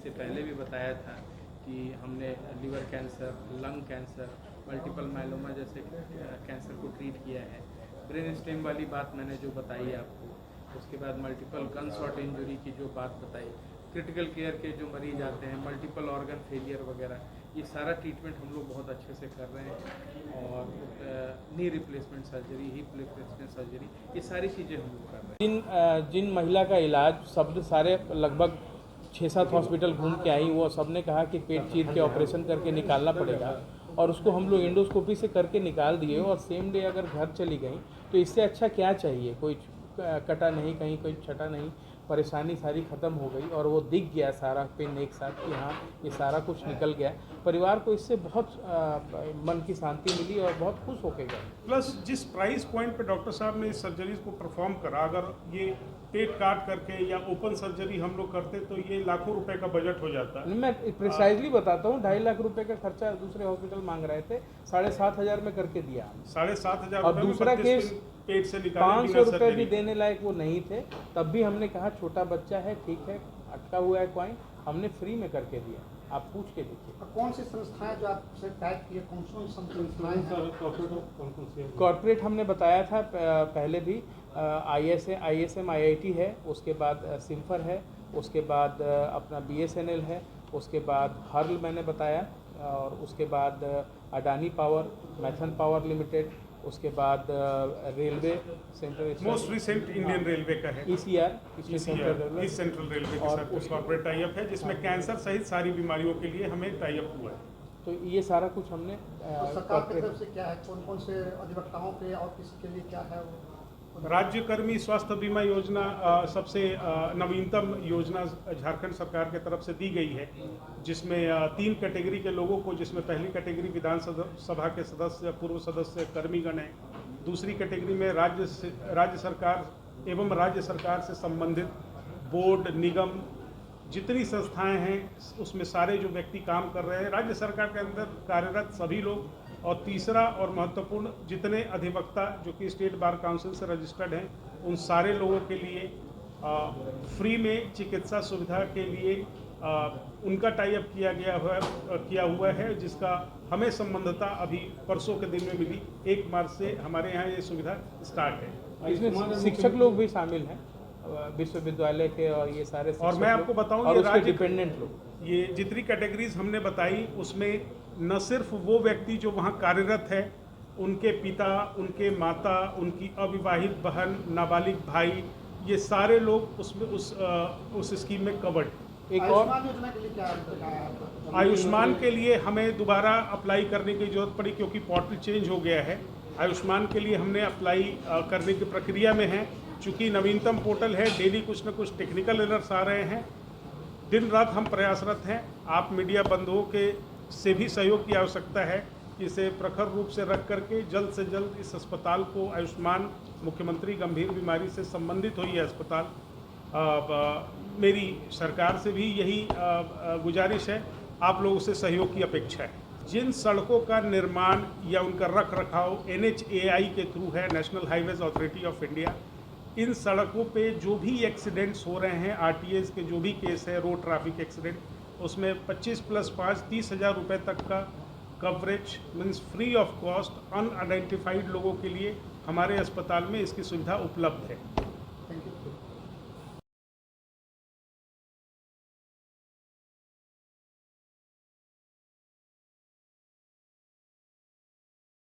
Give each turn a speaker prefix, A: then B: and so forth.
A: इससे पहले भी बताया था कि हमने liver cancer, lung cancer, multiple myeloma जैसे कैंसर को ट्रीट किया है। ब्रेन स्टेम वाली बात मैंने जो बताई आपको, उसके बाद मल्टीपल गन शॉट इंजरी की जो बात बताई, क्रिटिकल केयर के जो मरीज आते हैं, मल्टीपल ऑर्गन फेलियर वगैरह, ये सारा ट्रीटमेंट हम लोग बहुत अच्छे से कर रहे हैं। और knee replacement surgery, hip replacement surgery, ये सारी चीज़ें हम लोग कर रहे हैं। जिन महिला का इलाज सब सारे लगभग 6-7 हॉस्पिटल घूम के आई, वो सब ने कहा कि पेट चीर के ऑपरेशन करके निकालना पड़ेगा, और उसको हम लोग एंडोस्कोपी से करके निकाल दिए, और सेम डे अगर घर चली गई तो इससे अच्छा क्या चाहिए। कोई कटा नहीं, कहीं कोई छटा नहीं, परेशानी सारी ख़त्म हो गई, और वो दिख गया सारा पिन एक साथ कि हाँ ये सारा कुछ निकल गया। परिवार को इससे बहुत मन की शांति मिली और बहुत खुश होके गए।
B: प्लस जिस प्राइस पॉइंट पे डॉक्टर साहब ने इस सर्जरीज को परफॉर्म करा, अगर ये पेट काट करके या ओपन सर्जरी हम लोग करते तो ये लाखों रुपए का बजट हो जाता है।
A: मैं प्रिसाइजली बताता हूँ, 2.5 लाख रुपए का खर्चा दूसरे हॉस्पिटल मांग रहे थे, 7,500 में करके दिया।
B: 7,500
A: और दूसरा केस
B: पेट से निकाले
A: 500 रुपये भी देने लायक वो नहीं थे, तब भी हमने कहा छोटा बच्चा है, ठीक है, अटका हुआ है कॉइन, हमने फ्री में करके दिया। आप पूछ के देखिए।
C: कौन सी संस्थाएं जो आपसे टाइप किए, कौन संस्थाएं?
A: कॉर्पोरेट हमने बताया था पहले भी, ISM IIT है, उसके बाद सिम्फर है, उसके बाद अपना BSNL है, उसके बाद हर्ल मैंने बताया, और उसके बाद Adani power, Maithon power limited, उसके बाद railway central,
B: most recent Indian railway का है
A: ECR, सेंट्रल
B: रेलवे के साथ कॉर्पोरेट टाई अप है, जिसमें कैंसर सहित सारी बीमारियों के लिए हमें टाई अप हुआ है।
A: तो ये सारा कुछ हमने
C: तो सरकार की तरफ से क्या है, कौन कौन से अधिवक्ताओं पे और किसी के लिए क्या है वो?
B: राज्य कर्मी स्वास्थ्य बीमा योजना सबसे नवीनतम योजना झारखंड सरकार के तरफ से दी गई है, जिसमें 3 कैटेगरी के लोगों को, जिसमें पहली कैटेगरी विधानसभा के सदस्य, पूर्व सदस्य, कर्मीगण है। दूसरी कैटेगरी में राज्य सरकार एवं राज्य सरकार से संबंधित बोर्ड, निगम, जितनी संस्थाएं हैं, उसमें सारे जो व्यक्ति काम कर रहे हैं राज्य सरकार के अंदर कार्यरत सभी लोग। और तीसरा और महत्वपूर्ण, जितने अधिवक्ता जो कि स्टेट बार काउंसिल से रजिस्टर्ड हैं, उन सारे लोगों के लिए फ्री में चिकित्सा सुविधा के लिए उनका टाई अप किया हुआ है, जिसका हमें संबंधता अभी परसों के दिन में मिली। 1 मार्च से हमारे यहाँ ये सुविधा स्टार्ट है।
A: इसमें शिक्षक लोग भी शामिल हैं, विश्वविद्यालय के, और ये सारे,
B: और मैं आपको बताऊं,
A: ये राज्य डिपेंडेंट लोग,
B: ये जितनी कैटेगरीज हमने बताई, उसमें न सिर्फ वो व्यक्ति जो वहाँ कार्यरत है, उनके पिता, उनके माता, उनकी अविवाहित बहन, नाबालिग भाई, ये सारे लोग उसमें उस स्कीम में कवर्ड।
A: एक और
C: योजना के लिए क्या
B: आयुष्मान के लिए हमें दोबारा अप्लाई करने की जरूरत पड़ी, क्योंकि पोर्टल चेंज हो गया है। आयुष्मान के लिए हमने अप्लाई करने की प्रक्रिया में है। चूँकि नवीनतम पोर्टल है, डेली कुछ न कुछ टेक्निकल एरर्स आ रहे हैं। दिन रात हम प्रयासरत हैं। आप मीडिया बंधुओं के से भी सहयोग की आवश्यकता है कि इसे प्रखर रूप से रख करके जल्द से जल्द इस अस्पताल को, आयुष्मान मुख्यमंत्री गंभीर बीमारी से संबंधित हो ये अस्पताल, मेरी सरकार से भी यही गुजारिश है, आप लोगों से सहयोग की अपेक्षा है। जिन सड़कों का निर्माण या उनका रख रखाव NHAI के थ्रू है, National Highways Authority of India, इन सड़कों पे जो भी एक्सीडेंट्स हो रहे हैं, RTAs के जो भी केस है, रोड ट्रैफिक एक्सीडेंट, उसमें 25 + 5 30,000 रुपये तक का coverage means free of cost unidentified लोगों के लिए हमारे अस्पताल में इसकी सुविधा उपलब्ध है।